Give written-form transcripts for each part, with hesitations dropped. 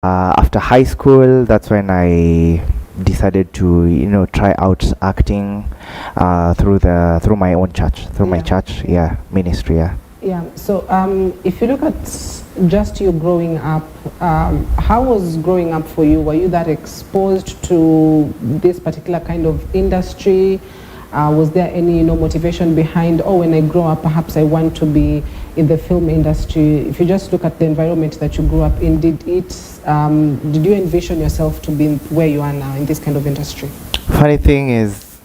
After high school, that's when I decided to, try out acting through my own church, through my church, ministry, Yeah. So if you look at just you growing up, how was growing up for you? Were you that exposed to this particular kind of industry? Was there any motivation behind, oh, when I grow up, perhaps I want to be in the film industry? If you just look at the environment that you grew up in, did you envision yourself to be where you are now in this kind of industry? Funny thing is,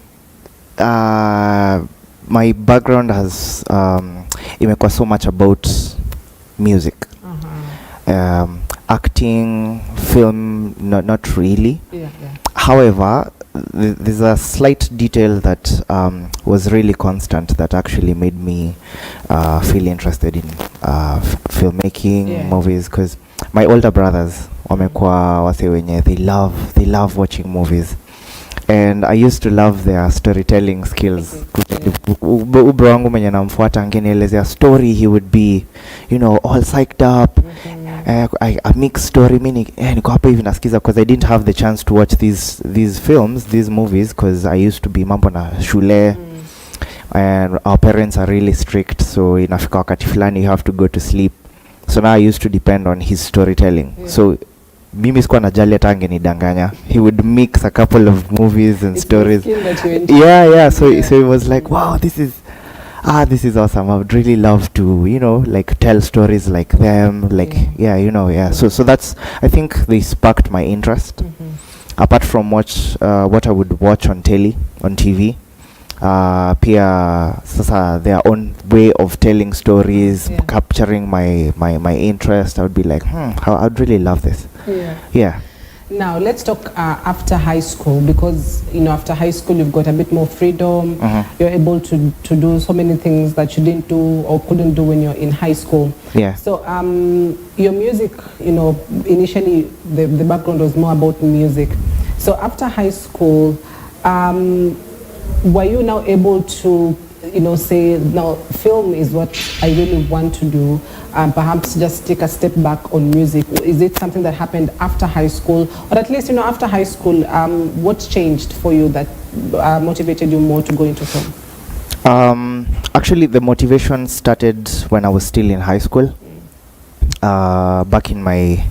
my background has imekuwa so much about music. Acting, film, not really. However, there's a slight detail that was really constant that actually made me feel interested in filmmaking, movies, because my older brothers wamekuwa wase wenye they love watching movies, and I used to love their storytelling skills. Ubro wangu mwenye namfuata angenielezea story, he would be all psyched up. A mixed story, meaning niko hapa hivi nasikiza, because I didn't have the chance to watch these movies because I used to be mambo na shule, and our parents are really strict, so inafika wakati fulani you have to go to sleep, so now I used to depend on his storytelling. So mimi sikuwa najali hata angenidanganya, he would mix a couple of movies and stories. So it was like, wow, this is awesome. I would really love to, like tell stories like them, like, So that's, I think they sparked my interest. Apart from what I would watch on TV, pia sasa their own way of telling stories, capturing my interest. I would be like, I'd really love this. Now let's talk after high school, because after high school you've got a bit more freedom. You're able to do so many things that you didn't do or couldn't do when you're in high school. So your music, initially the background was more about music. So after high school, were you now able to say, now film is what I really want to do, perhaps just take a step back on music? Is it something that happened after high school, or at least after high school, what changed for you that motivated you more to go into film? Actually, the motivation started when I was still in high school, back in my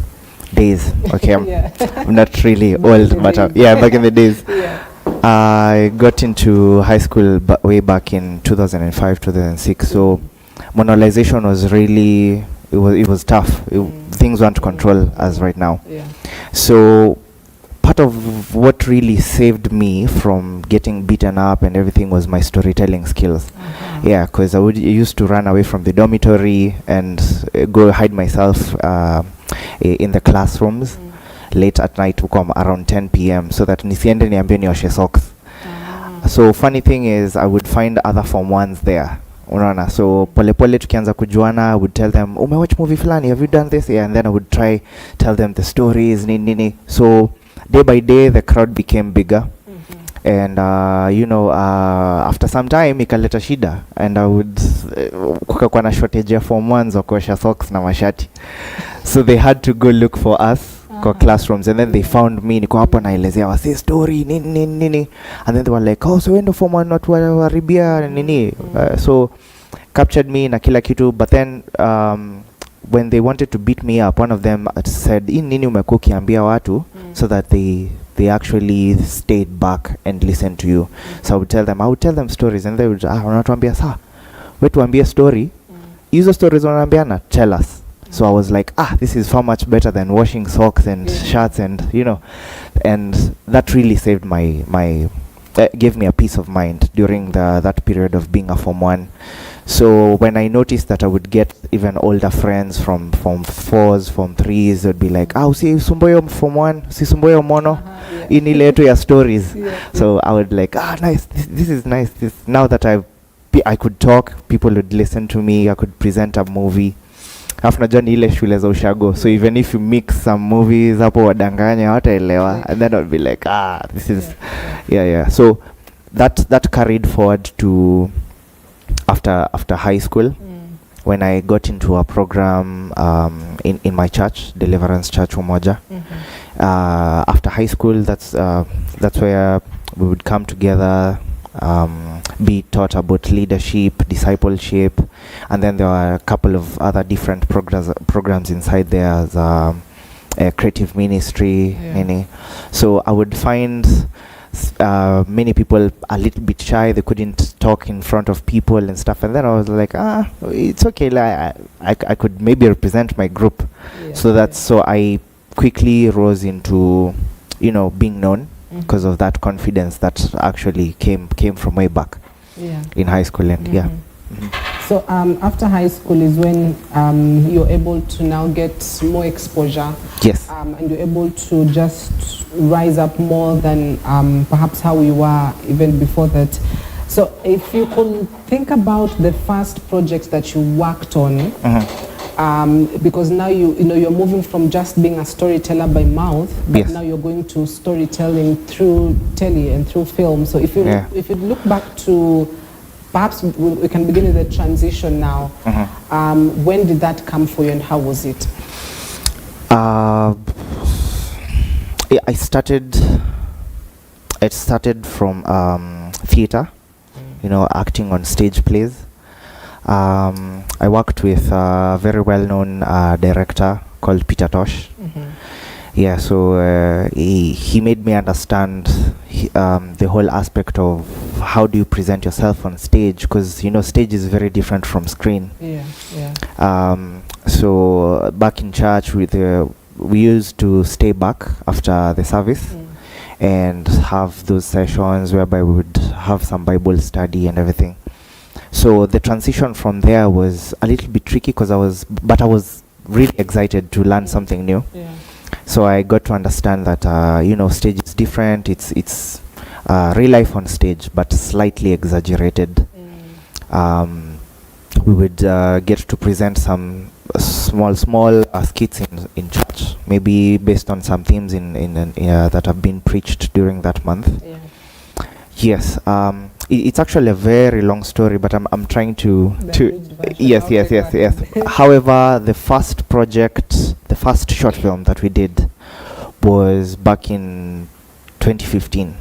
days. Okay, I'm not really old, but back in the days. I got into high school way back in 2005, 2006. So monetization was really, it was tough. Things weren't controlled as right now. So part of what really saved me from getting beaten up and everything was my storytelling skills. Because I used to run away from the dormitory and go hide myself in the classrooms late at night, to come around 10 p.m. so that nisiende niambie nioshe socks. So funny thing is, I would find other form ones there. Unaona, so pole tukianza kujuana, I would tell them, umewatch movie fulani, have you done this? And then I would tell them the stories, nini. So day by day the crowd became bigger. And after some time ikaleta shida, and I would kukakuwa na shortage ya form ones wa kuosha socks na mashati. So they had to go look for us kwa classrooms, and then they found me, niko hapo naelezea wase story nini, and then they were like, oh, so wendo form one not waribia nini. So captured me na kila kitu. But then when they wanted to beat me up, one of them said, nini umekuwa ukiambia watu, so that they actually stayed back and listened to you. So I would tell them stories, and they would wanatuambia saa wetu ambie story, hizo stories wanaambiana, tell us. So I was like, this is far much better than washing socks and shirts, and and that really saved gave me a peace of mind during that period of being a form one. So when I noticed that I would get even older friends from form 4s, form 3s, they'd be like, si sumboyo form 1, si sumboyo mono, inile yetu ya stories. So I would like, nice, this is nice. Now that I could talk, people would listen to me, I could present a movie. Alafu najua ni ile shule za ushago, so even if you mix some movies hapo wadanganya wataelewa, and then I'll be like, this is so that carried forward to after high school. when I got into a program in my church, Deliverance Church Umoja. After high school, that's where we would come together, be taught about leadership, discipleship, and then there were a couple of other different programs inside there as a creative ministry. So I would find many people a little bit shy. They couldn't talk in front of people and stuff, and then I was like, it's okay, I could maybe represent my group. So I quickly rose into being known because of that confidence that actually came from way back in high school. And so after high school is when you're able to now get more exposure. Yes. And you're able to just rise up more than perhaps how you were even before that. So if you could think about the first projects that you worked on, because now you're moving from just being a storyteller by mouth, but now you're going to storytelling through telly and through film. So if you look back to, perhaps we can begin with the transition now. When did that come for you and how was it? I started from theater, acting on stage plays. I worked with a very well-known director called Peter Tosh. So he made me understand the whole aspect of how do you present yourself on stage, because stage is very different from screen. So back in church we used to stay back after the service and have those sessions whereby we would have some Bible study and everything. So the transition from there was a little bit tricky because I was really excited to learn something new. So I got to understand that stage is different. It's real life on stage, but slightly exaggerated. We would get to present some small skits in church, maybe based on some themes that have been preached during that month. Yes. It's actually a very long story, but I'm trying to yes. However, the first short film that we did was back in 2015.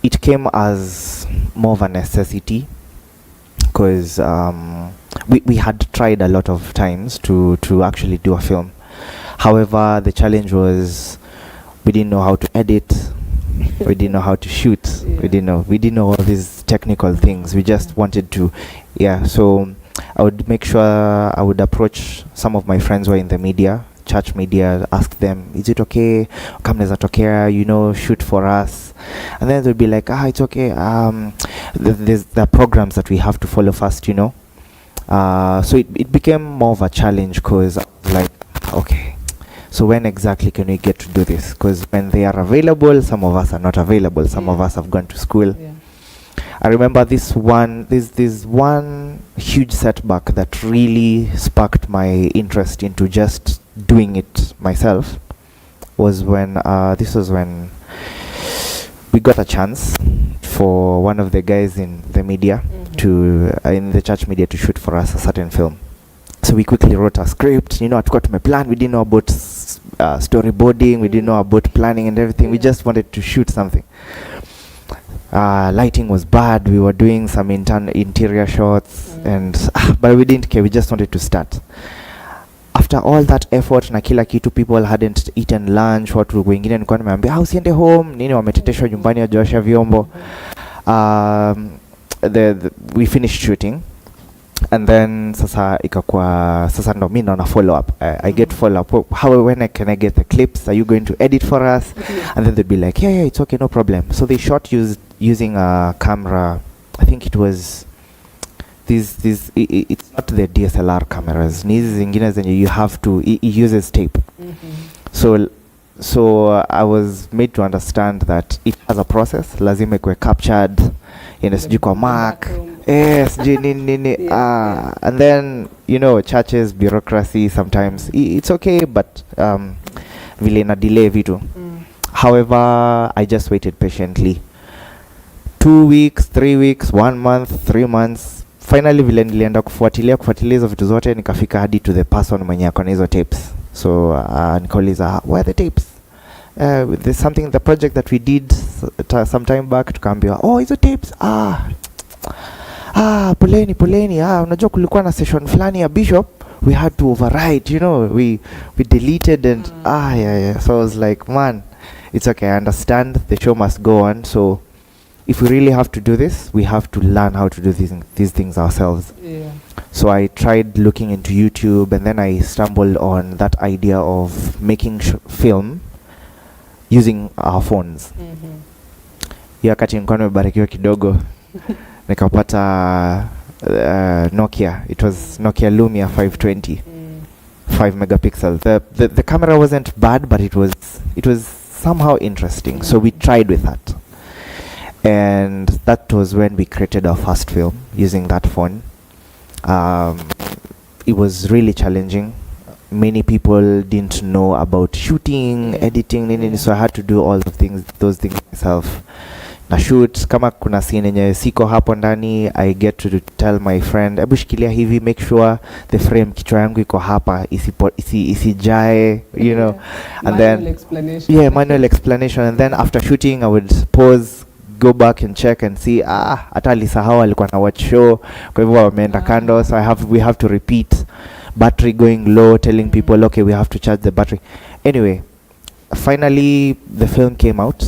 It came as more of a necessity because we had tried a lot of times to actually do a film. However, the challenge was we didn't know how to edit. We didn't know how to shoot. We didn't know all these technical things. We just wanted to, so I would make sure I would approach some of my friends who are in the media, church media, ask them, is it okay? Kamneza tokea, shoot for us. And then they'll be like, it's okay. There are programs that we have to follow first, So it became more of a challenge because I was like, okay, so when exactly can we get to do this? Because when they are available, some of us are not available. Some of us have gone to school. I remember this one huge setback that really sparked my interest into just doing it myself was when we got a chance for one of the guys in the media in the church media to shoot for us a certain film. So we quickly wrote a script, hatukuwa tumeplan. We didn't know about storyboarding, we didn't know about planning and everything. We just wanted to shoot something. Lighting was bad. We were doing some interior shots, but we didn't care. We just wanted to start. After all that effort na kila kitu, people hadn't eaten lunch. Watu wengine nilikuwa nimeambia usiende home, nini wameteteshwa nyumbani wajoosha vyombo. We finished shooting. And then sasa ndo mimi naona follow up. I get follow up. When can I get the clips? Are you going to edit for us? And then they'd be like, yeah, it's okay, no problem. So they shot using a camera. I think it was it's not the DSLR cameras. Hizi zingine zenye you have to, it uses tape. So I was made to understand that it has a process. Lazima ikuwe captured sijui kwa mark. Yes, and then churches, bureaucracy sometimes it's okay, but vile na delay vitu. However, I just waited patiently. 2 weeks, 3 weeks, 1 month, 3 months. finally vile nilienda kufuatilia hizo vitu zote, nikafika hadi to the person mwenye akona hizo tapes. So nikauliza, where are the tapes? There's something, the project that we did some time back, tukaambiwa, oh, hizo tapes, poleni, unajua kulikuwa na session fulani ya Bishop, we had to override, you know, we deleted and yeah. So I was like, man, it's okay, I understand, the show must go on. So if we really have to do this, we have to learn how to do these things ourselves. Yeah. So I tried looking into YouTube, and then I stumbled on that idea of making film using our phones. Hiyo wakati nilikuwa nimebarikiwa kidogo nikapata Nokia. It was Nokia Lumia 520. 5 megapixel. The camera wasn't bad, but it was somehow interesting. So we tried with that. And that was when we created our first film using that phone. It was really challenging. Many people didn't know about shooting, editing, so I had to do all of those things myself. Na shoot, kama kuna scene yenye siko hapo ndani, I get to tell my friend, hebu shikilia hivi, make sure the frame kichwa yangu iko hapa, isijae, you know. And manual explanation. And then after shooting, I would pause, go back and check and see, hata alisahau alikuwa na watch show, kwa hivyo wameenda kando, so we have to repeat. Battery going low, telling people, okay, we have to charge the battery. Anyway, finally the film came out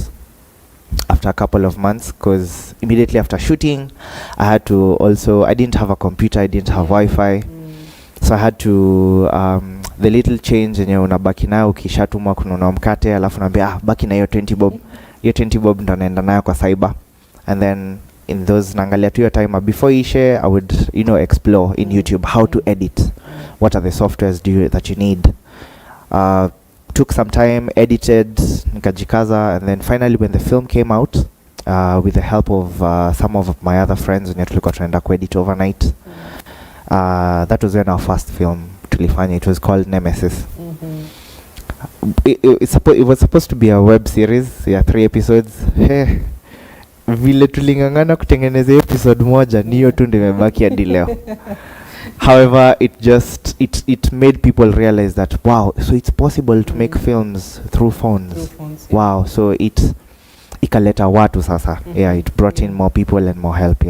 after a couple of months, because immediately after shooting, I didn't have a computer, I didn't have Wi-Fi. So I had to, the little change yenye unabaki nayo ukishatumwa kununua mkate, alafu naambia, baki na hiyo 20 bob. Hiyo 20 bob ndo naenda nayo kwa cyber. And then in those naangalia tu hiyo time before ishe, I would, explore in YouTube how to edit. What are the softwares that you need? Took some time, edited, nikajikaza, and then finally when the film came out, with the help of some of my other friends, wenye tulikuwa tunaenda kuedit overnight, that was when our first film tulifanya. It was called Nemesis. It was supposed to be a web series, 3 episodes. Vile tulingangana kutengeneza episode moja, niyo tu ndio imebaki hadi leo. However, it made people realize that, wow, so it's possible to make films through phones. Wow, so ikaleta watu sasa. It brought in more people and more help.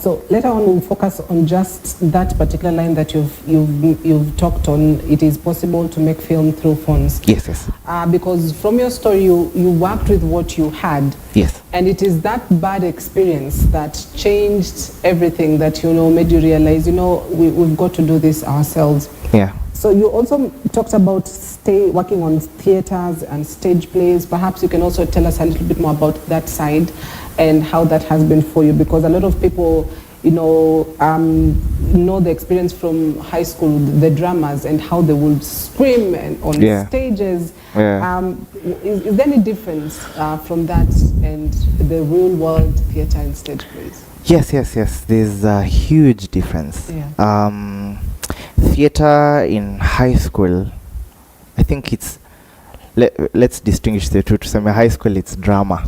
So later on we'll focus on just that particular line that you've talked on. It is possible to make film through phones. Yes. Because from your story, you worked with what you had. Yes. And it is that bad experience that changed everything, that made you realize we've got to do this ourselves. Yeah. So you also talked about working on theaters and stage plays. Perhaps you can also tell us a little bit more about that side and how that has been for you, because a lot of people know the experience from high school, the dramas and how they would scream on stages. Is there any difference from that and the real world theater and stage plays? Yes. There's a huge difference. Theater in high school, I think it's, let's distinguish the two. To say high school, it's drama.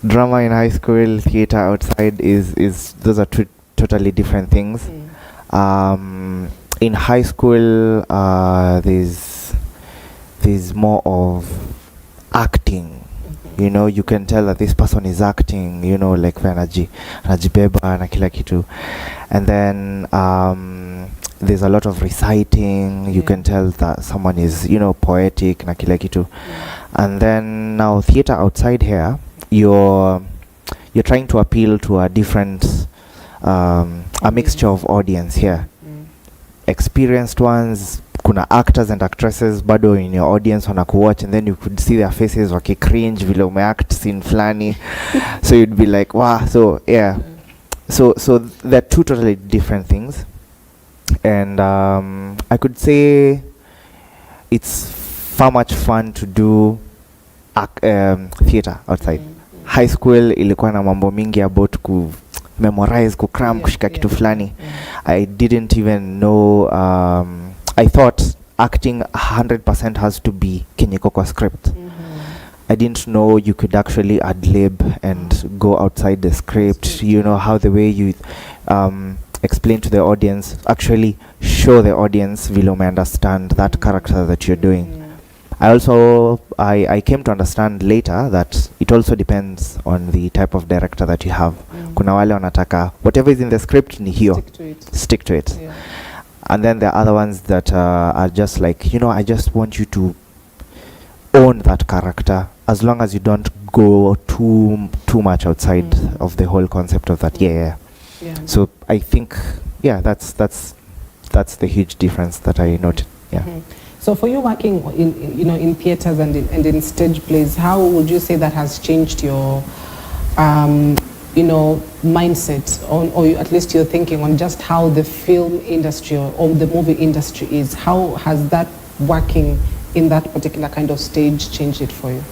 Drama in high school, theater outside is those are two totally different things. In high school, there's more of acting. You can tell that this person is acting, like anajibeba na kila kitu. And then there's a lot of reciting. You can tell that someone is, poetic na kila kitu. And then now theater outside here, you're trying to appeal to a different, a mixture of audience here. Experienced ones, kuna actors and actresses bado in your audience wanakuwatch, and then you could see their faces waki cringe vile umeact scene flani. So you'd be like, wow. So so they're two totally different things. And I could say it's far much fun to do theater outside. High school ilikuwa na mambo mingi about ku memorize, ku cram, kushika kitu flani. I didn't even know, I thought acting 100% has to be kenyeko kwa script. I didn't know you could actually ad-lib and go outside the script, you know, how the way you explain to the audience, actually show the audience vile understand that character that you're doing. I came to understand later that it also depends on the type of director that you have. Kuna wale wanataka whatever is in the script ni hiyo, stick to it. Yeah. And then there are other ones that are just like, you know, I just want you to own that character as long as you don't go too much outside of the whole concept of that. Yeah. So I think, yeah, that's the huge difference that I noted. Yeah. So for you working in, you know, in theaters and in stage plays, how would you say that has changed your you know, mindset on, or at least your thinking on just how the film industry or the movie industry is? How has that working in that particular kind of stage changed it for you?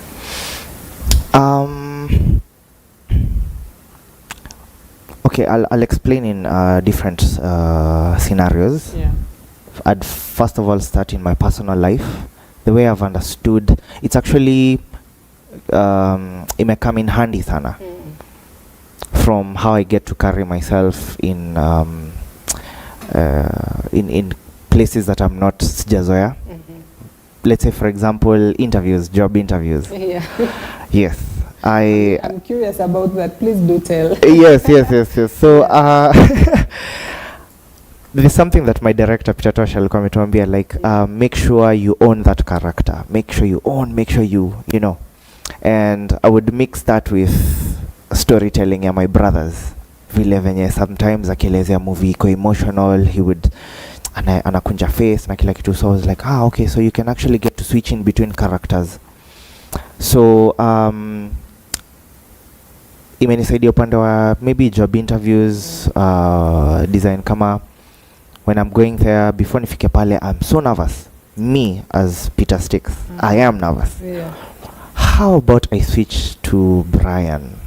Okay, I'll explain in different scenarios. Yeah. I'd first of all start in my personal life. The way I've understood, it's actually imekam in handy sana. From how I get to carry myself in places that I'm not sijazoea. Let's say, for example, job interviews. Yeah. Yes. I'm curious about that. Please do tell. Yes. So there's something that my director Peter Tosh alikuwa ametuambia, like make sure you own that character. Make sure you know. And I would mix that with storytelling ya my brothers. Vile venye sometimes akielezea movie iko emotional, he would anakunja face na kila kitu. So I was like, okay, so you can actually get to switch in between characters. So imenisaidia upande wa maybe job interviews, design kama when I'm going there, before nifike pale, I'm so nervous. Me as Peter Stixx, I am nervous. Yeah. How about I switch to Brian?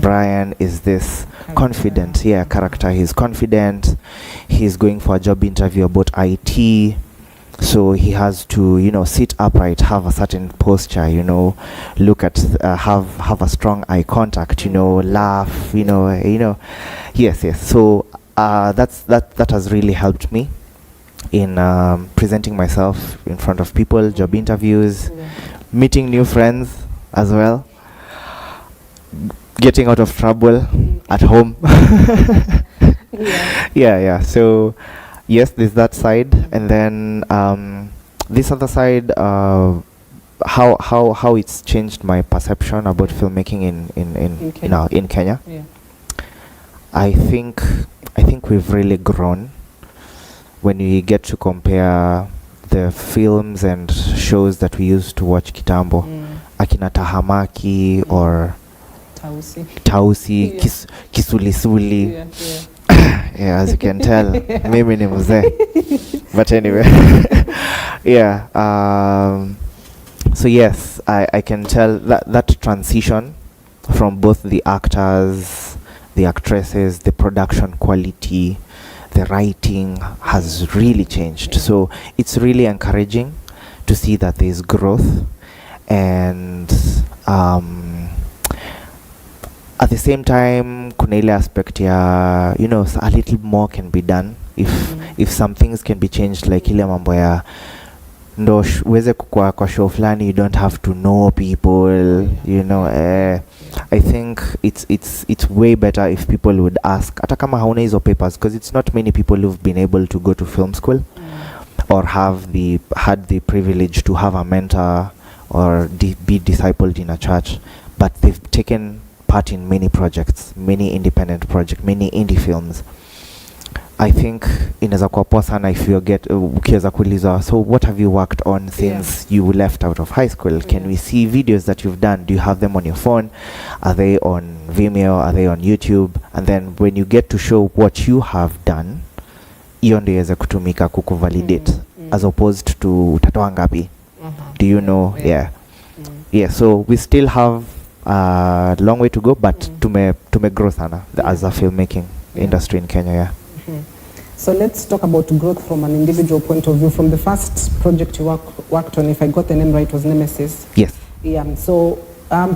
Brian is this confident character. He's confident. He's going for a job interview about IT. So he has to, you know, sit upright, have a certain posture, you know, look at, have a strong eye contact, you know, laugh, you know. Yes. So that has really helped me in presenting myself in front of people, job interviews, meeting new friends as well, getting out of trouble at home. Yeah. So yes, there's that side, and then this other side, how it's changed my perception about filmmaking in Kenya. Yeah. I think we've really grown when we get to compare the films and shows that we used to watch kitambo, akina Tahamaki or Tausi, Kisulisuli. Yeah, as you can tell, mimi ni mzee. But anyway, yeah. So yes, I can tell that transition from both the actors, the actresses, the production quality, the writing has really changed. So it's really encouraging to see that there's growth, and at the same time kuna ile aspect ya, you know, a little more can be done if some things can be changed, like ile mambo ya ndo uweze kwa show flani, you don't have to know people, you know. I think it's way better if people would ask, hata kama hauna hizo papers, because it's not many people who've been able to go to film school or had the privilege to have a mentor or be discipled in a church, but they've taken part in many projects, many independent projects, many indie films. I think inaweza kuwa poa sana if you get ukiweza kuuliza, so what have you worked on since you left out of high school? Can we see videos that you've done? Do you have them on your phone? Are they on Vimeo? Are they on YouTube? And then when you get to show what you have done, hiyo ndio iweze kutumika kukuvalidate, as opposed to utatoa ngapi? Do you know? Yeah. So we still have a long way to go, but tume grow sana as a filmmaking industry in Kenya. So let's talk about growth from an individual point of view. From the first project you worked on, if I got the name right, was Nemesis. Yes. Yeah. So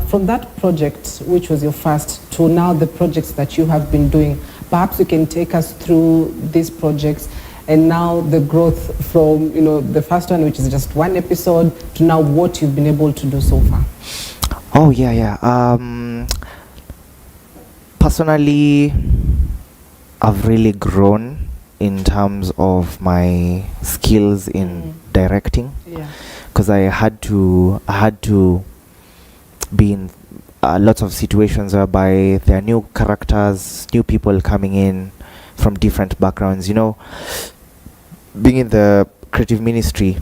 from that project, which was your first, to now the projects that you have been doing, perhaps you can take us through these projects and now the growth from, you know, the first one, which is just one episode, to now what you've been able to do so far. Oh yeah. Personally, I've really grown in terms of my skills in directing. Yeah. Because I had to be in lots of situations whereby there are new characters, new people coming in from different backgrounds. You know, being in the creative ministry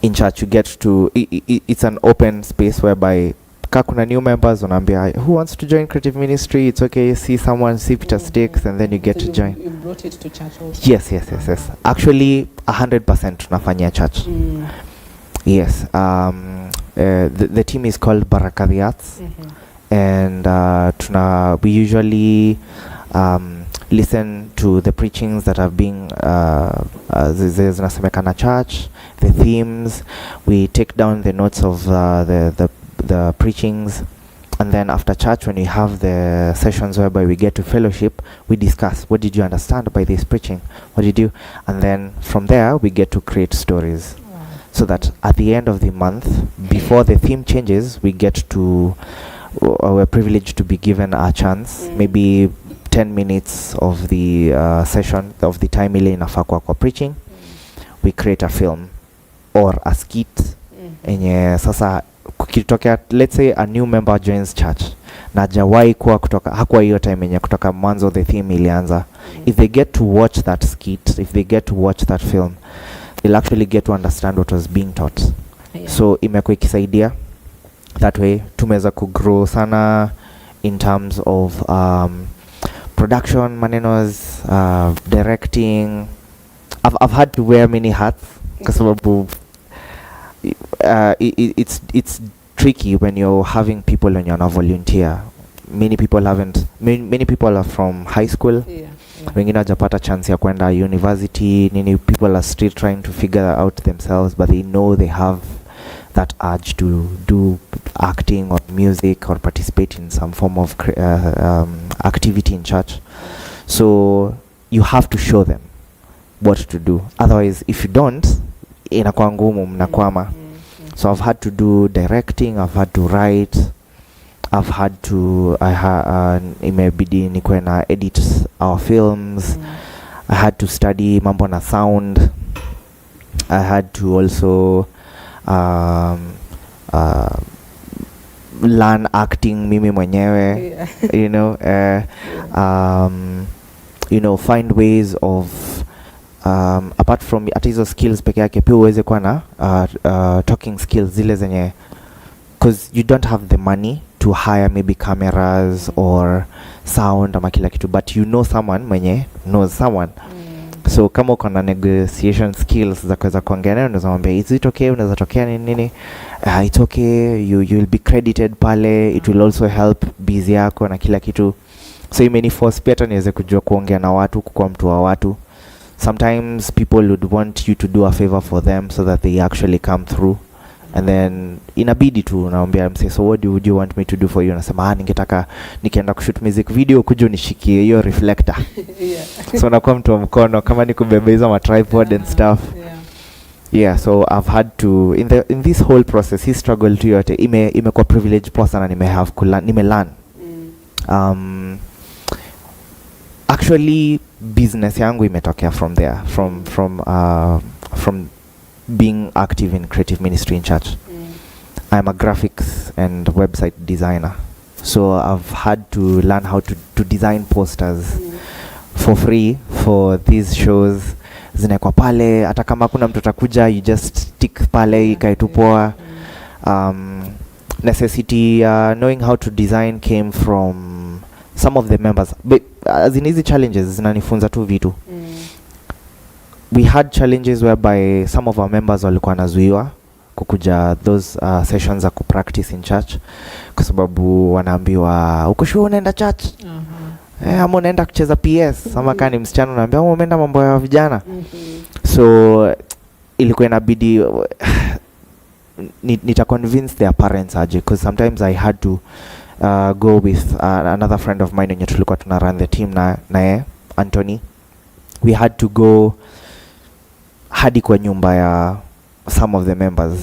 in church, you get to it's an open space whereby kuna new members unaambia who wants to join creative ministry, it's okay, see someone, see Peter Stixx, and then you get So to join. You brought it to church also. Yes. Actually 100% tunafanyia church. Yes. The team is called Baraka the Arts. And we usually listen to the preachings that have been zinasemekana church, the themes. We take down the notes of the preachings, and then after church, when we have the sessions whereby we get to fellowship, we discuss, what did you understand by this preaching, what did you, and then from there we get to create stories. So that at the end of the month, before the theme changes, we get to, we're privileged to be given a chance, maybe 10 minutes of the session, of the time ile inafaa kwa preaching, we create a film or a skit enye sasa kukitokea, let's say a new member joins church na hajawahi kuwa kutoka, hakuwa hiyo time yenye kutoka mwanzo the theme ilianza. If they get to watch that skit, if they get to watch that film, they'll actually get to understand what was being taught. So imekuwa ikisaidia that way. Tumeweza kugrow sana in terms of production, manenos, directing. I've had to wear many hats kwa sababu it's tricky when you're having people when you're not volunteer. Many people are from high school. Wengine hajapata chance ya kwenda university. People are still trying to figure out themselves, but they know they have that urge to do acting or music or participate in some form of activity in church. So you have to show them what to do. Otherwise, if you don't, inakuwa ngumu, mnakwama. So I've had to do directing, I've had to write, I've had to imebidi nikuwe na edit our films. I had to study mambo na sound. I had to also learn acting mimi mwenyewe. Find ways of apart from at hizo skills peke yake pia uweze kuwa na talking skills zile zenye, because you don't have the money to hire maybe cameras or sound ama kila kitu, but you know someone mwenye knows someone. So kama uko na negotiation skills za kuweza kuongea naye, unaweza mwambia is it okay, unaweza tokea nini, it's okay, you will be credited pale, it will also help busy yako na kila kitu. So imeniforce pia hata niweze kujua kuongea na watu, kukuwa mtu wa watu. Sometimes people would want you to do a favor for them so that they actually come through, and then inabidi tu naambia mse, so what would you want me to do for you? Nasema ningetaka nikienda kushoot music video kuja nishikie hiyo reflector. So nakuwa mtu wa mkono kama nikubeba hizo ma tripod and stuff. So I've had to in this whole process, hii struggle tu yote imekuwa privilege poa sana, nimelearn. Actually business yangu imetokea from there, from being active in creative ministry in church. I'm a graphics and website designer, so I've had to learn how to design posters for free for these shows. Zinekwa pale, hata kama kuna mtu atakuja, you just stick pale ikaitupoa. Necessity knowing how to design came from some of the members, but as in easy challenges zinanifunza tu vitu. We had challenges whereby some of our members walikuwa nazuiwa kukuja those sessions za kupractice in church kwa sababu wanaambiwa uko sure unaenda church, ama unaenda kucheza PS, ama kani msichana unaambia umeenda mambo ya vijana. So ilikuwa inabidi nita convince their parents aje, because sometimes I had to go with another friend of mine wenye tulikuwa tuna run the team naye Anthony. We had to go hadi kwa nyumba ya some of the members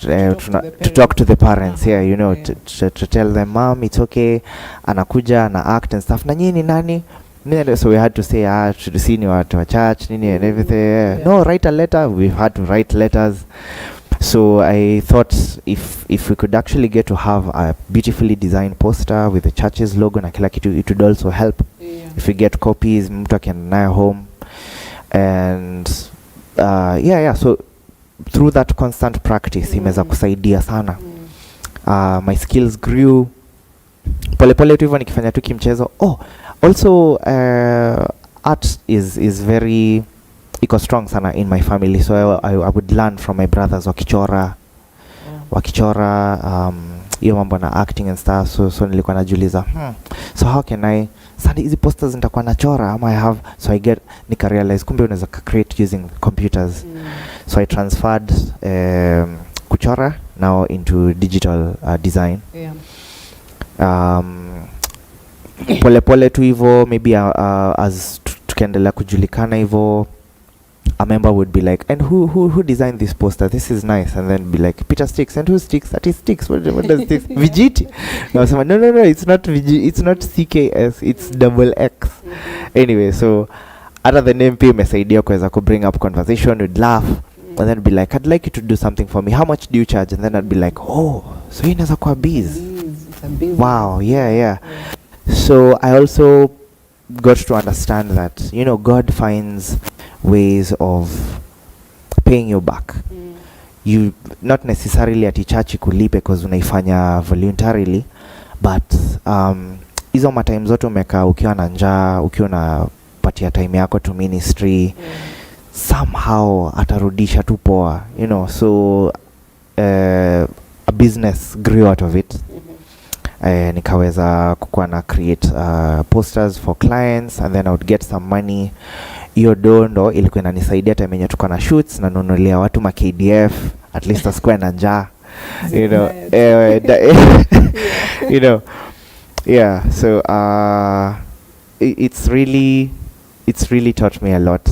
to talk to the parents here, you know, to tell them, mom, it's okay, anakuja na act and stuff, na nyinyi nani. So we had to say to see ni watu wa church nini and everything. No, write a letter. We had to write letters. So I thought if we could actually get to have a beautifully designed poster with the church's logo na kila kitu, it would also help. If we get copies, mtu akienda nayo home. And so through that constant practice imeweza kusaidia sana. My skills grew pole tu hivyo nikifanya tu kimchezo. Also art is very iko strong sana in my family, so I would learn from my brothers wakichora hiyo mambo na acting and stuff. So nilikuwa najiuliza so how can I sasa hizi posters nitakuwa nachora ama I have, so I get nika realize kumbe unaweza create using computers. So I transferred kuchora now into digital design. Pole tu hivyo, maybe as tukiendelea kujulikana hivyo, a member would be like, and who designed this poster? This is nice. And then be like, Peter Stixx. And who's Stixx? That is Stixx. What does Stixx? Vijiti. No, it's not it's not CKS, it's double X. Anyway, so other the name pia imesaidia kuweza ku bring up conversation, we'd laugh, and then be like, I'd like you to do something for me. How much do you charge? And then I'd be like, oh, so hii inaweza kuwa biz. Wow, yeah. So I also got to understand that, you know, God finds ways of paying you back. You not necessarily ati church kulipe because unaifanya voluntarily, but hizo matime zote umekaa ukiwa na njaa, ukiwa unapatia time yako to ministry, somehow atarudisha tu poa, you know. So a business grew out of it. Nikaweza kukuwa na create posters for clients, and then I would get some money. Hiyo ndo ilikuwa inanisaidia time yenye tuko na shoots na nunulia watu ma KDF, at least asikuwe na njaa, you know. You know, yeah. So it's really taught me a lot.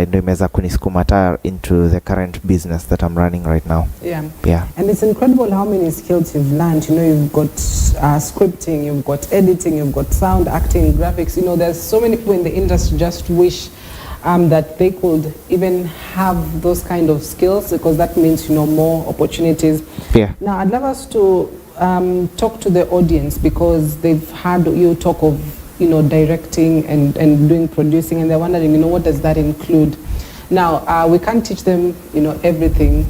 Ndio imeweza kunisukuma hata into the current business that I'm running right now. And it's incredible how many skills you've learned. You know, you've got scripting, you've got editing, you've got sound, acting, graphics. You know, there's so many people in the industry just wish that they could even have those kind of skills, because that means, you know, more opportunities. Now I'd love us to talk to the audience, because they've heard you talk of, you know, directing and doing producing, and they're wondering, you know, what does that include? Now, we can't teach them, you know, everything.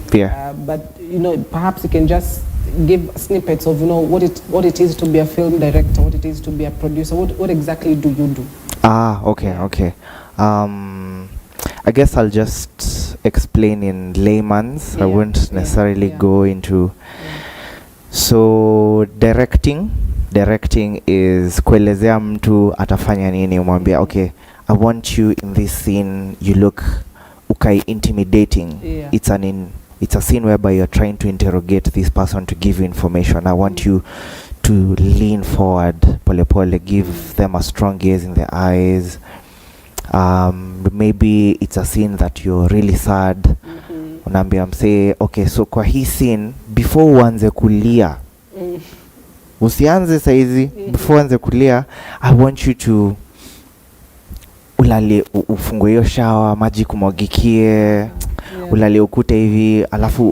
But, you know, perhaps you can just give snippets of, you know, what it is to be a film director, what it is to be a producer. What exactly do you do? Okay. I guess I'll just explain in layman's. I won't necessarily go into. So directing is kuelezea mtu atafanya nini, umwambia okay, I want you in this scene, you look intimidating. It's a scene whereby you're trying to interrogate this person to give you information. I want you to lean forward, pole, give them a strong gaze in the eyes. Maybe it's a scene that you're really sad. Unaambia msee, okay, so kwa hii scene, before uanze kulia, usianze saizi, before uanze kulia, I want you to ulale, ufungue hiyo shower, maji kumwagikie, ulale ukute hivi, alafu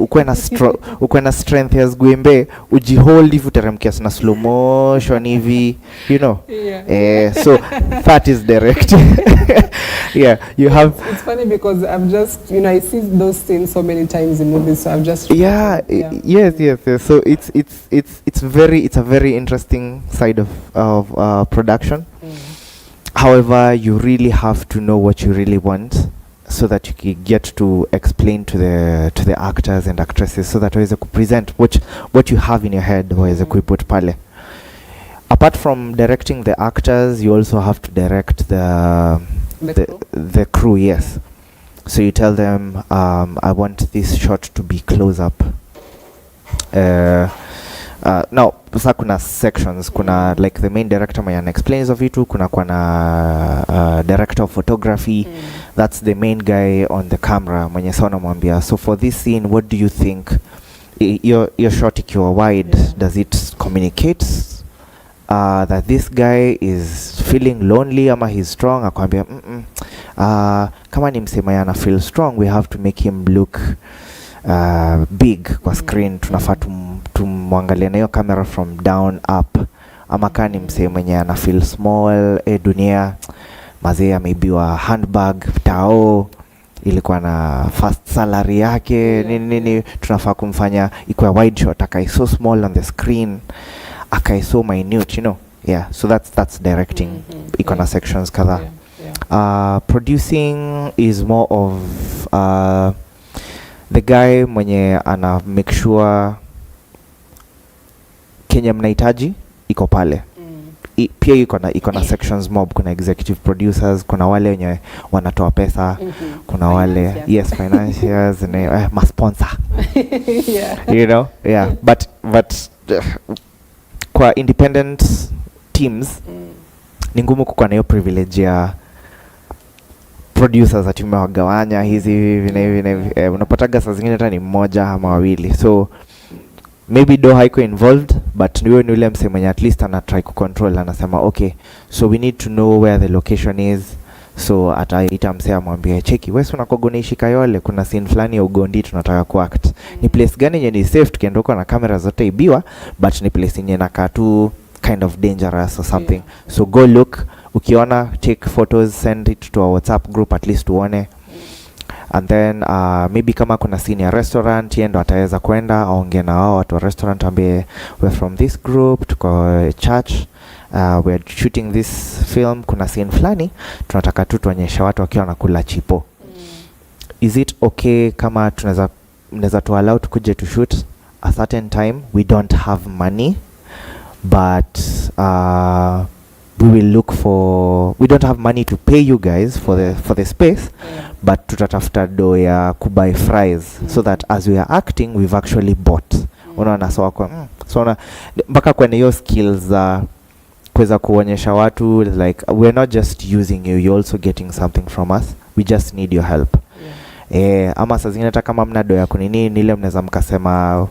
ukuwe na strength ya Gwembe, ujihold hivi uteremkia na slow motion hivi, you know. So that is directing. You have. It's funny because I've just, you know, I see those scenes so many times in movies, so I've just. Yes. So it's a very interesting side of production. However, you really have to know what you really want, so that you can get to explain to the actors and actresses, so that waweze present what you have in your head, waweze kuiput pale. Apart from directing the actors, you also have to direct the crew, yes. So you tell them, I want this shot to be close up. Now sasa kuna sections, kuna like the main director mwenye explains of vitu, kuna director of photography, that's the main guy on the camera mwenye sawa namwambia, so for this scene what do you think, your shot ikiwa wide, does it communicate that this guy is feeling lonely ama he's strong? Akwambia kama ni msema yana feel strong, we have to make him look big kwa screen, tunafaa tumwangalia na hiyo camera from down up. Ama kama ni msema mwenye ana feel small, dunia mazee ameibiwa handbag tao, ilikuwa na first salary yake, nini tunafaa kumfanya ikuwa wide shot, akai so small on the screen, akai so minute, you know. Yeah, so that's directing. Iko na sections kadhaa. Producing is more of the guy mwenye ana make sure Kenya mnahitaji iko pale. Pia iko na sections mob, kuna executive producers, kuna wale wenye wanatoa pesa, kuna wale financiers and ma sponsor. You know, but kwa independent teams ni ngumu kukuwa na hiyo privilege ya producers ati mmewagawanya hizi unapataga saa zingine hata ni mmoja ama wawili, so maybe do haiko involved, but niwe ni ule mse mwenye at least ana try ku control, anasema okay, so we need to know where the location is, so ataita mse amwambie cheki, wewe unakoga unaishi Kayole, kuna scene fulani ya Ugondi tunataka ku act, ni place gani yenye ni safe, tukienda huko na camera zote ibiwa, but ni place yenye inakaa tu kind of dangerous or something, so go look, ukiona take photos, send it to our WhatsApp group at least tuone. And then maybe kama kuna scene ya restaurant, yeye ndo ataweza kwenda aongee na wao watu wa restaurant, ambie we're from this group, tuko church, we're shooting this film, kuna scene fulani tunataka tu tuonyesha watu wakiwa wanakula chipo. Is it okay kama mnaweza tu allow tukuje to shoot a certain time? We don't have money, but we don't have money to pay you guys for the space, but tutatafuta do ya kubuy fries, so that as we are acting we've actually bought. Unaona, so kwa so mpaka kwenye hiyo skills za kuweza kuonyesha watu like we're not just using you, you're also getting something from us, we just need your help. Ama saa zingine hata kama mna do ya kunini ile mnaweza mkasema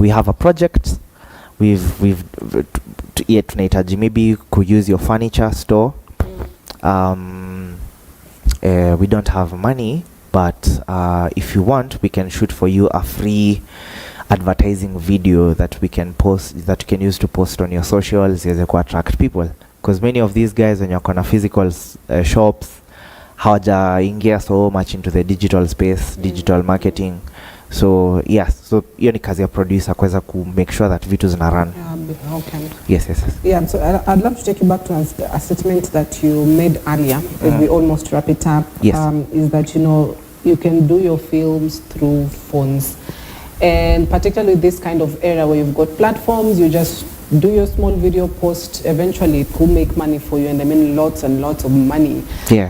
we have a project, we've tunahitaji maybe ku use your furniture store, we don't have money, but if you want we can shoot for you a free advertising video that we can post, that you can use to post on your socials, iweze ku attract people, because many of these guys when you're on physical shops hawajaingia so much into the digital space, digital marketing. So so hiyo ni kazi ya producer kuweza ku make sure that vitu zina run. Okay. Yes. Yeah, so I'd love to take you back to a statement that you made earlier, as we almost wrap it up. Yes. Is that, you know, you can do your films through phones, and particularly this kind of era where you've got platforms, you just do your small video post, eventually it will make money for you, and I mean lots and lots of money.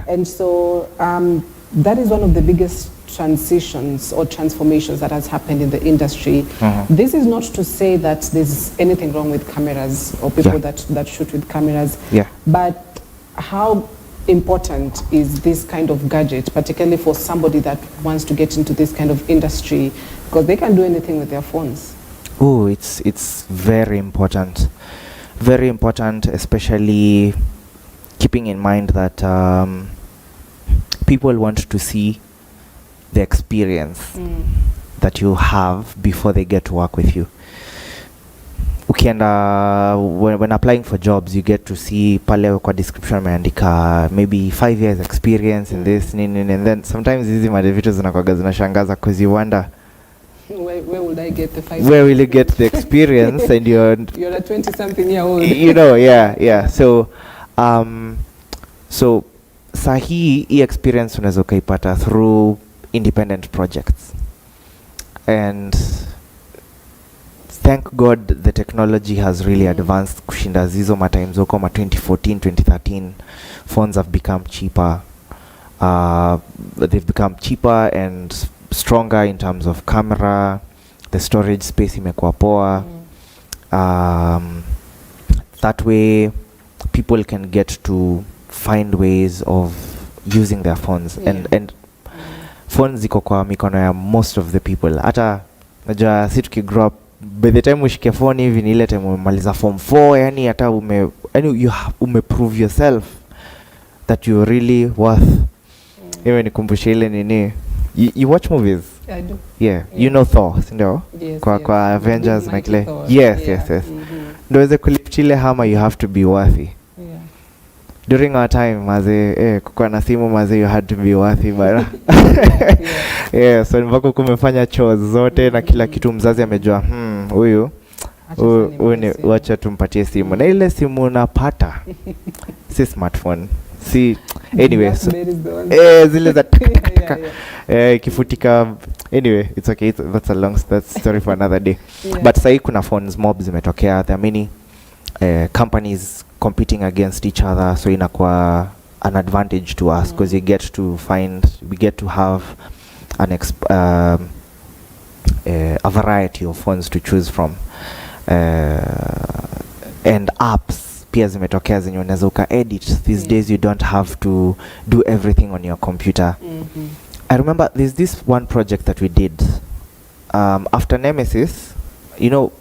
And so that is one of the biggest transitions or transformations that has happened in the industry. This is not to say that there's anything wrong with cameras or people that shoot with cameras, but how important is this kind of gadget, particularly for somebody that wants to get into this kind of industry, because they can do anything with their phones? Oh, it's very important, especially keeping in mind that people want to see the experience that you have before they get to work with you. Ukienda when applying for jobs, you get to see pale kwa description meandika maybe 5 years experience in this and then sometimes hizi vitu zinakuwa zinashangaza, because you wonder where would I get the 5 years? Where will you get the experience? And you're a 20-something year old. You know, so sahi experience unaweza ukaipata through independent projects, and thank God the technology has really advanced kushinda zizo matimes huko 2014 2013 phones have become cheaper. they've become cheaper and stronger in terms of camera. The storage space imekuwa poa. That way people can get to find ways of using their phones. And phones ziko kwa mikono ya most of the people. Hata najua si tukigrow up, by the time ushike phone hivi ni ile time umemaliza form 4, yani hata umeprove yourself that you're really worth. Hiyo nikumbusha ile nini. You watch movies? I do. Yeah. You know Thor, ndio? Yes, Kwa Avengers like Thor. yes. Ndio uweze kulift ile hammer, you have to be worthy. Yeah. During our time maze kukuwa na simu maze, you had to be worthy bana. Yeah, so mpaka kumefanya chores zote na kila kitu, mzazi amejua huyu ni wacha tumpatie simu, na ile simu unapata si smartphone, si anyway, so, zile za kifutika. Anyway, it's okay, that's a long story for another day. But sahi kuna phones mob zimetokea, there are many companies competing against each other, so inakuwa an advantage to us because we get to have a variety of phones to choose from, and apps pia zimetokea zenye unaweza uka-edit. These days you don't have to do everything on your computer. I remember there's this one project that we did after Nemesis. You know,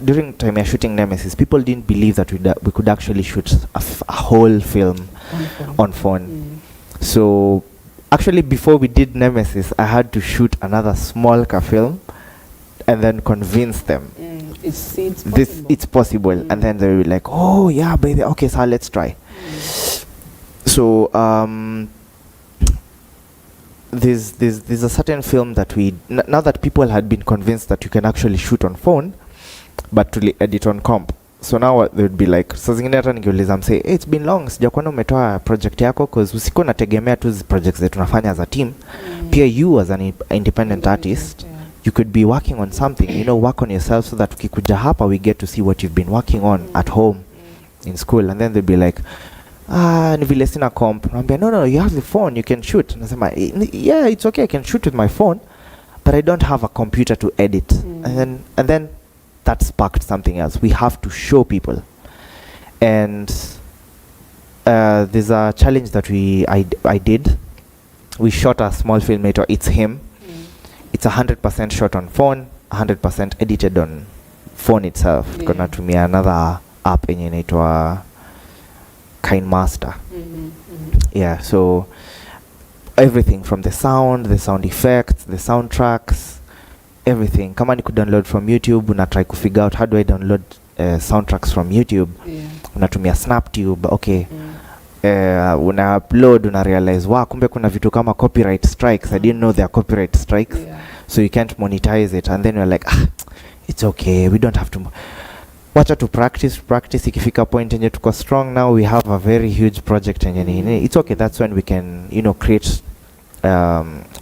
during time we are shooting Nemesis, people didn't believe that we could actually shoot a whole film on phone. So actually before we did Nemesis, I had to shoot another small film and then convince them it's possible. And then they were like, oh yeah, baby, okay, so let's try. So there's a certain film that now that people had been convinced that you can actually shoot on phone but to edit on comp. So now they would be like, saa zingine hata ningeuliza msee, hey, it's been long sijakuona umetoa project yako, cause usikuwa unategemea tu projects zetu tunafanya as a team. Pia you as an independent artist, you could be working on something, work on yourself, so that ukikuja hapa we get to see what you've been working on at home, in school. And then they'd be like, ni vile sina comp. Naambia, no, you have the phone, you can shoot. Nasema, yeah, it's okay, I can shoot with my phone, but I don't have a computer to edit. And then that sparked something else. We have to show people. And there's a challenge that I did. We shot a small filmmaker, It's Him. It's 100% shot on phone, 100% edited on phone itself. Kuna tumia another app yenye inaitwa Kindmaster. Yeah, so everything from the sound effects, the soundtracks, everything. Kama ni download from YouTube, una try to figure out how do I download soundtracks from YouTube. Unatumia SnapTube, okay. Una upload, una realize kumbe kuna vitu kama copyright strikes. I didn't know there are copyright strikes. So you can't monetize it, and then you're like, it's okay, we don't have to wacha to practice. Ikifika point yenye tuko strong now, we have a very huge project yenye it's okay. That's when we can create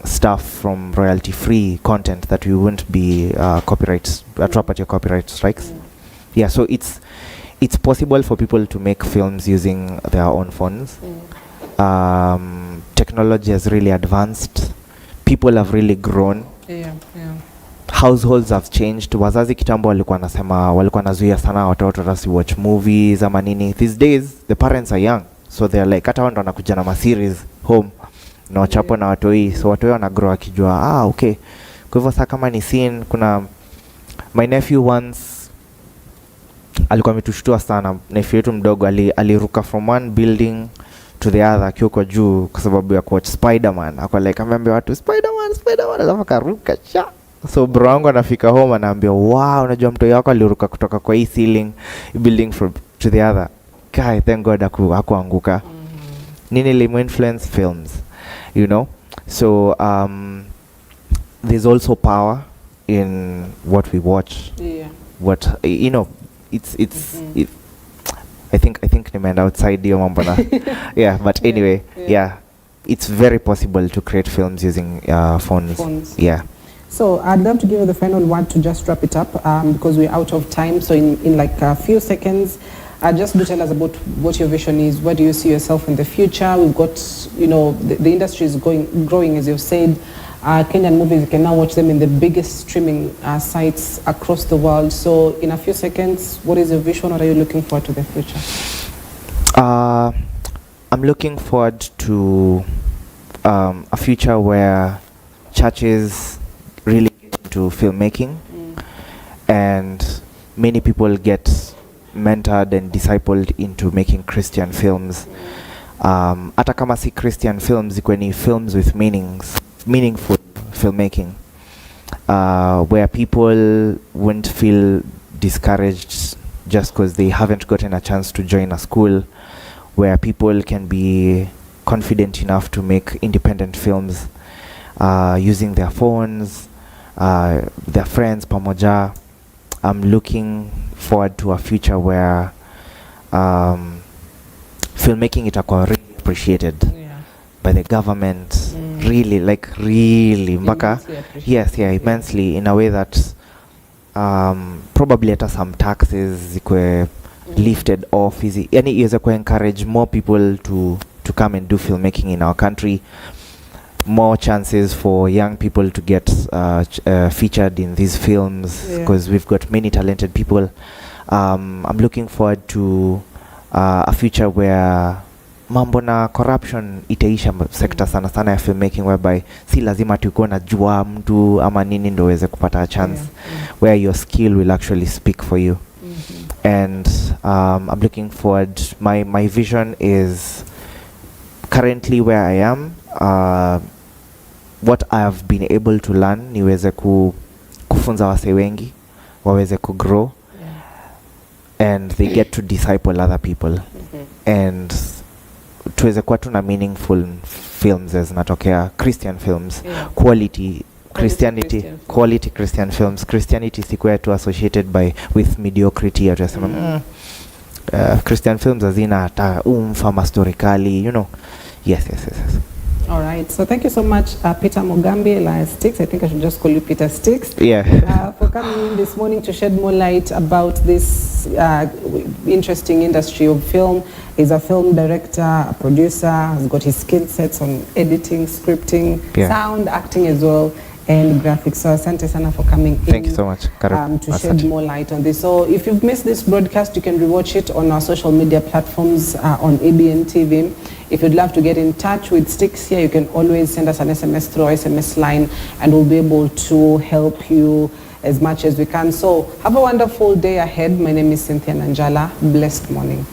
stuff from royalty free content that we won't be trap at your copyright strikes. Yeah, so it's possible for people to make films using their own phones. Technology has really advanced, people have really grown. Households have changed. Wazazi kitambo walikuwa nazuia sana watoto rasi watch movies ama nini. These days the parents are young, so they're like, hata wao ndo wanakuja na series home na wachapo na watoi, so watoi wana grow akijua okay. Kwa hivyo sasa kama ni scene, kuna my nephew once alikuwa ametushtua sana. Nephew yetu mdogo aliruka from one building to the other akiwa kwa juu kwa sababu ya kuwatch Spider-Man. Akwa like ameambia watu Spider-Man alafu karuka cha. So bro wangu anafika home anaambia, wow, unajua mtoto wako aliruka kutoka kwa hii ceiling building to the other. Guy, thank God hakuanguka. Nini limu influence films, So there's also power in what we watch. What it's I think nimeenda outside hiyo mambo na yeah, but anyway, yeah, it's very possible to create films using phones. Yeah. So I'd love to give you the final word to just wrap it up, because we're out of time. So in like a few seconds, Just do tell us about what your vision is. Where do you see yourself in the future? We've got, you know, the industry is growing, as you've said. Kenyan movies, you can now watch them in the biggest streaming sites across the world. So in a few seconds, what is your vision? What are you looking forward to the future? I'm looking forward to a future where churches really get into filmmaking, and many people get mentored and discipled into making Christian films. Hata kama si Christian films, ikwe ni films with meaningful filmmaking, where people won't feel discouraged just because they haven't gotten a chance to join a school, where people can be confident enough to make independent films using their phones, their friends, pamoja. I'm looking forward to a future where filmmaking itakuwa really appreciated by the government, really, like really, mpaka, yes, yeah, immensely, in a way that probably hata some taxes zikwe lifted off, yani iweze ku encourage more people to come and do filmmaking in our country, more chances for young people to get featured in these films, because we've got many talented people. I'm looking forward to a future where mambo na corruption itaisha sector sana sana ya filmmaking, whereby si lazima tuko na jua mtu ama nini ndo uweze kupata a chance, where your skill will actually speak for you. And I'm looking forward, my vision is currently where I am, what I have been able to learn niweze kufunza wase wengi waweze ku grow, and they get to disciple other people, and tuweze kuwa tuna meaningful films as natokea Christian films, quality Christianity, quality Christian films. Christianity sikuwa tu associated with mediocrity, ya tunasema Christian films hazina hata umfama storically, you know. Yes. All right, so thank you so much, Peter Mugambi, Stixx. I think I should just call you Peter Stixx. Yeah. For coming in this morning to shed more light about this interesting industry of film. He's a film director, a producer, has got his skill sets on editing, scripting, sound, acting as well, and graphics. So asante sana for coming in. Thank you so much, to shed more light on this. So if you've missed this broadcast, you can rewatch it on our social media platforms on EBN TV. If you'd love to get in touch with Stixx here, you can always send us an SMS through our SMS line, and we'll be able to help you as much as we can. So have a wonderful day ahead. My name is Cynthia Nanjala. Blessed morning.